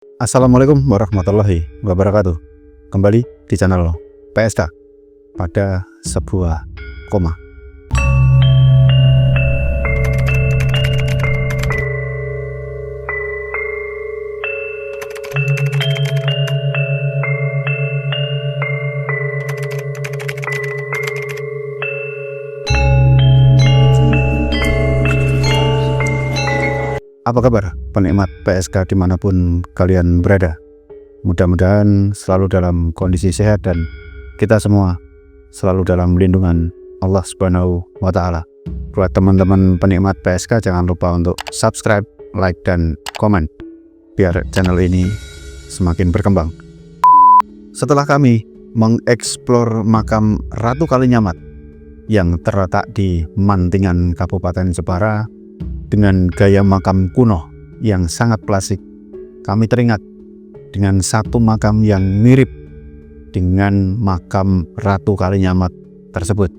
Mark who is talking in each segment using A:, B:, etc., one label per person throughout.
A: Assalamualaikum warahmatullahi wabarakatuh. Kembali di channel PSK pada sebuah koma. Apa kabar penikmat PSK dimanapun kalian berada? Mudah-mudahan selalu dalam kondisi sehat dan kita semua selalu dalam lindungan Allah Subhanahu wa Ta'ala. Buat teman-teman penikmat PSK, jangan lupa untuk subscribe, like, dan komen biar channel ini semakin berkembang. Setelah kami mengeksplor makam Ratu Kalinyamat yang terletak di Mantingan, Kabupaten Jepara, dengan gaya makam kuno yang sangat klasik, kami teringat dengan satu makam yang mirip dengan makam Ratu Kalinyamat tersebut,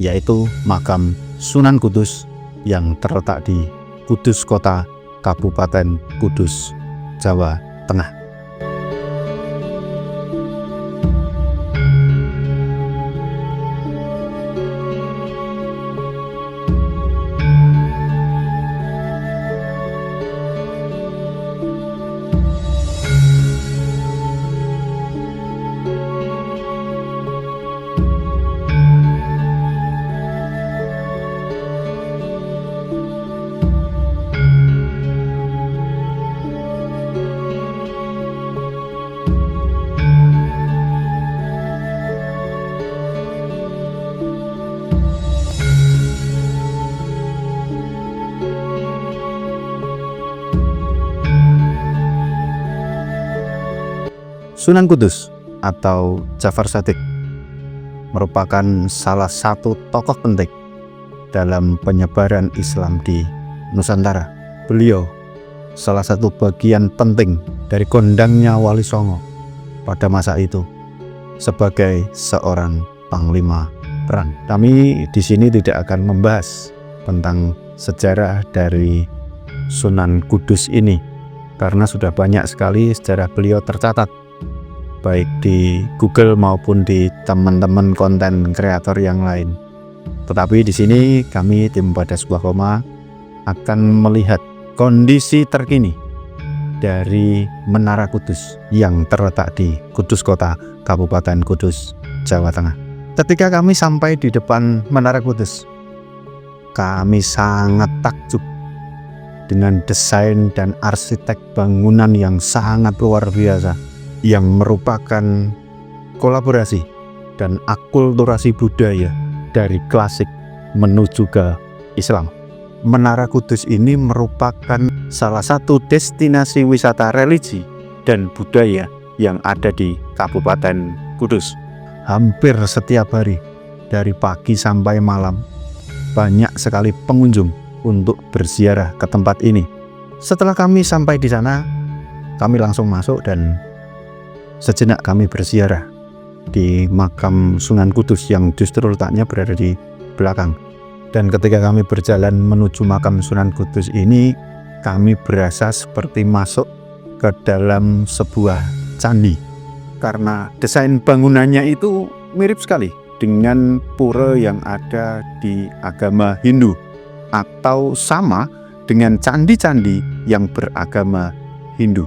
A: yaitu makam Sunan Kudus yang terletak di Kudus Kota, Kabupaten Kudus, Jawa Tengah. Sunan Kudus atau Jafar Shadiq merupakan salah satu tokoh penting dalam penyebaran Islam di Nusantara. Beliau salah satu bagian penting dari kondangnya Wali Songo pada masa itu sebagai seorang panglima perang. Kami di sini tidak akan membahas tentang sejarah dari Sunan Kudus ini karena sudah banyak sekali sejarah beliau tercatat baik di Google maupun di teman-teman konten kreator yang lain. Tetapi di sini kami tim pada sebuah koma akan melihat kondisi terkini dari Menara Kudus yang terletak di Kudus Kota, Kabupaten Kudus, Jawa Tengah. Ketika kami sampai di depan Menara Kudus, kami sangat takjub dengan desain dan arsitek bangunan yang sangat luar biasa, yang merupakan kolaborasi dan akulturasi budaya dari klasik menuju ke Islam. Menara Kudus ini merupakan salah satu destinasi wisata religi dan budaya yang ada di Kabupaten Kudus. Hampir setiap hari dari pagi sampai malam banyak sekali pengunjung untuk berziarah ke tempat ini. Setelah kami sampai di sana, kami langsung masuk dan sejenak kami berziarah di makam Sunan Kudus yang justru letaknya berada di belakang. Dan ketika kami berjalan menuju makam Sunan Kudus ini, kami berasa seperti masuk ke dalam sebuah candi karena desain bangunannya itu mirip sekali dengan pura yang ada di agama Hindu atau sama dengan candi-candi yang beragama Hindu,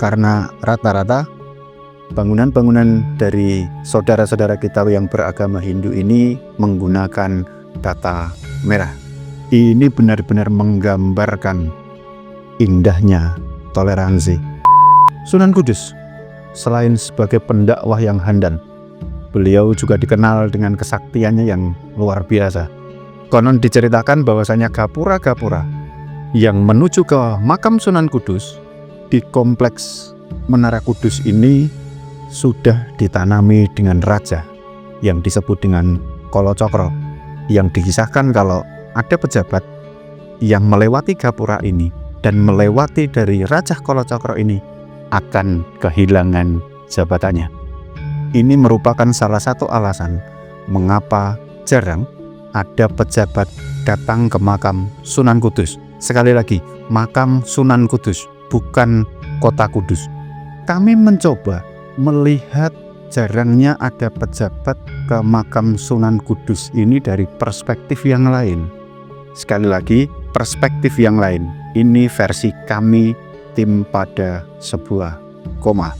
A: karena rata-rata bangunan-bangunan dari saudara-saudara kita yang beragama Hindu ini menggunakan bata merah. Ini benar-benar menggambarkan indahnya toleransi. Sunan Kudus selain sebagai pendakwah yang handal, beliau juga dikenal dengan kesaktiannya yang luar biasa. Konon diceritakan bahwasanya gapura-gapura yang menuju ke makam Sunan Kudus di kompleks Menara Kudus ini sudah ditanami dengan raja yang disebut dengan Kolocokro, yang dikisahkan kalau ada pejabat yang melewati gapura ini dan melewati dari Raja Kolocokro ini akan kehilangan jabatannya. Ini merupakan salah satu alasan mengapa jarang ada pejabat datang ke makam Sunan Kudus. Sekali lagi, makam Sunan Kudus, bukan kota Kudus. kami mencoba melihat jarangnya ada pejabat ke makam Sunan Kudus ini dari perspektif yang lain. Sekali lagi, perspektif yang lain. Ini versi kami tim pada sebuah koma.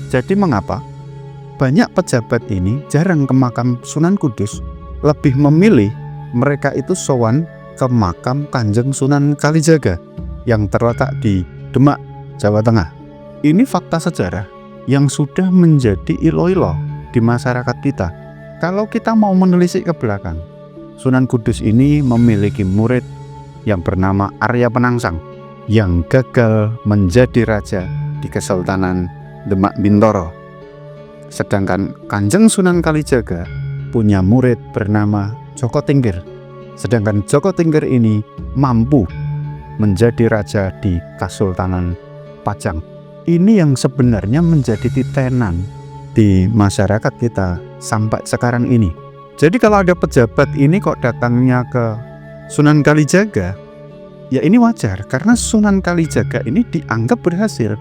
A: Jadi mengapa banyak pejabat ini jarang ke makam Sunan Kudus, lebih memilih mereka itu sowan ke makam Kanjeng Sunan Kalijaga yang terletak di Demak, Jawa Tengah. Ini fakta sejarah yang sudah menjadi ilo-ilo di masyarakat kita. Kalau kita mau menelisik ke belakang, Sunan Kudus ini memiliki murid yang bernama Arya Penangsang yang gagal menjadi raja di Kesultanan Demak Bintoro. Sedangkan Kanjeng Sunan Kalijaga punya murid bernama Joko Tingkir. Sedangkan Joko Tingkir ini mampu menjadi raja di Kesultanan Pajang. Ini yang sebenarnya menjadi titenan di masyarakat kita sampai sekarang ini. Jadi kalau ada pejabat ini kok datangnya ke Sunan Kalijaga, ya ini wajar karena Sunan Kalijaga ini dianggap berhasil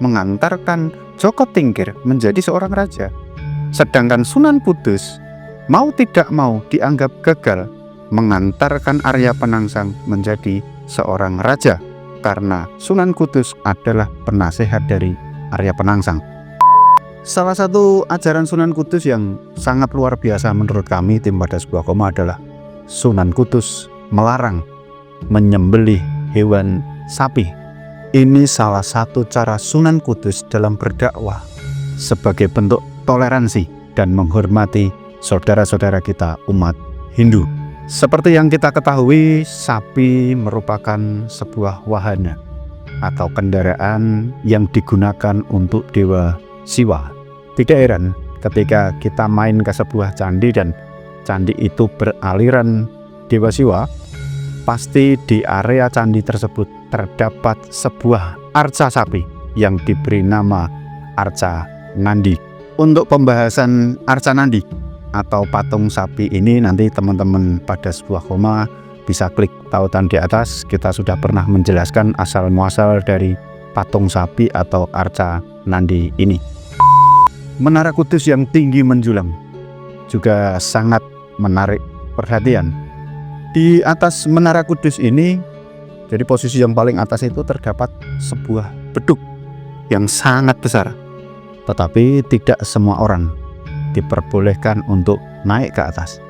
A: mengantarkan Joko Tingkir menjadi seorang raja. Sedangkan Sunan Kudus mau tidak mau dianggap gagal mengantarkan Arya Penangsang menjadi seorang raja karena Sunan Kudus adalah penasehat dari Arya Penangsang. Salah satu ajaran Sunan Kudus yang sangat luar biasa menurut kami tim pada sebuah koma adalah Sunan Kudus melarang menyembelih hewan sapi. Ini salah satu cara Sunan Kudus dalam berdakwah sebagai bentuk toleransi dan menghormati saudara-saudara kita umat Hindu. Seperti yang kita ketahui, sapi merupakan sebuah wahana atau kendaraan yang digunakan untuk Dewa Siwa. Tidak heran ketika kita main ke sebuah candi dan candi itu beraliran Dewa Siwa, pasti di area candi tersebut terdapat sebuah arca sapi yang diberi nama Arca Nandi. Untuk pembahasan Arca Nandi atau patung sapi ini nanti teman-teman pada sebuah koma bisa klik tautan di atas. Kita sudah pernah menjelaskan asal muasal dari patung sapi atau Arca Nandi ini. Menara Kudus yang tinggi menjulang juga sangat menarik perhatian. Di atas Menara Kudus ini, jadi posisi yang paling atas itu terdapat sebuah beduk yang sangat besar. Tetapi tidak semua orang diperbolehkan untuk naik ke atas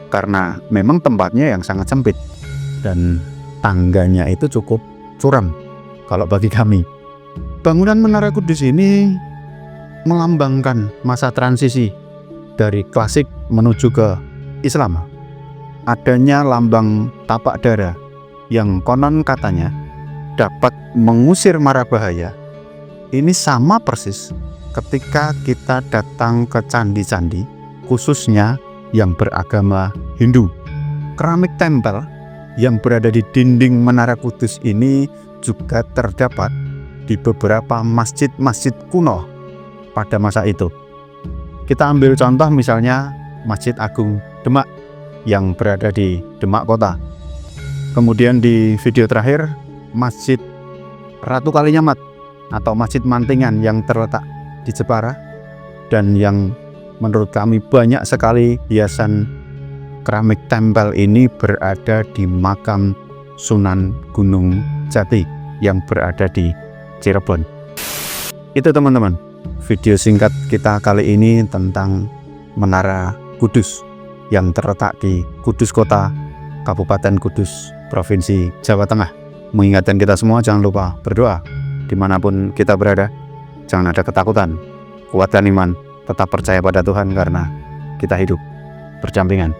A: karena memang tempatnya yang sangat sempit dan tangganya itu cukup curam kalau bagi kami. Bangunan Menara Kudus ini melambangkan masa transisi dari klasik menuju ke Islam. Adanya lambang tapak dara yang konon katanya dapat mengusir mara bahaya. Ini sama persis ketika kita datang ke candi-candi, khususnya yang beragama Hindu. Keramik tempel yang berada di dinding Menara Kudus ini juga terdapat di beberapa masjid-masjid kuno pada masa itu. Kita ambil contoh misalnya Masjid Agung Demak yang berada di Demak Kota. Kemudian di video terakhir Masjid Ratu Kalinyamat atau Masjid Mantingan yang terletak di Jepara dan yang menurut kami banyak sekali hiasan keramik tempel ini berada di makam Sunan Gunung Jati yang berada di Cirebon. Itu teman-teman, video singkat kita kali ini tentang Menara Kudus yang terletak di Kudus Kota, Kabupaten Kudus, Provinsi Jawa Tengah. Mengingatkan kita semua jangan lupa berdoa dimanapun kita berada. Jangan ada ketakutan, kuatkan iman, tetap percaya pada Tuhan karena kita hidup berdampingan.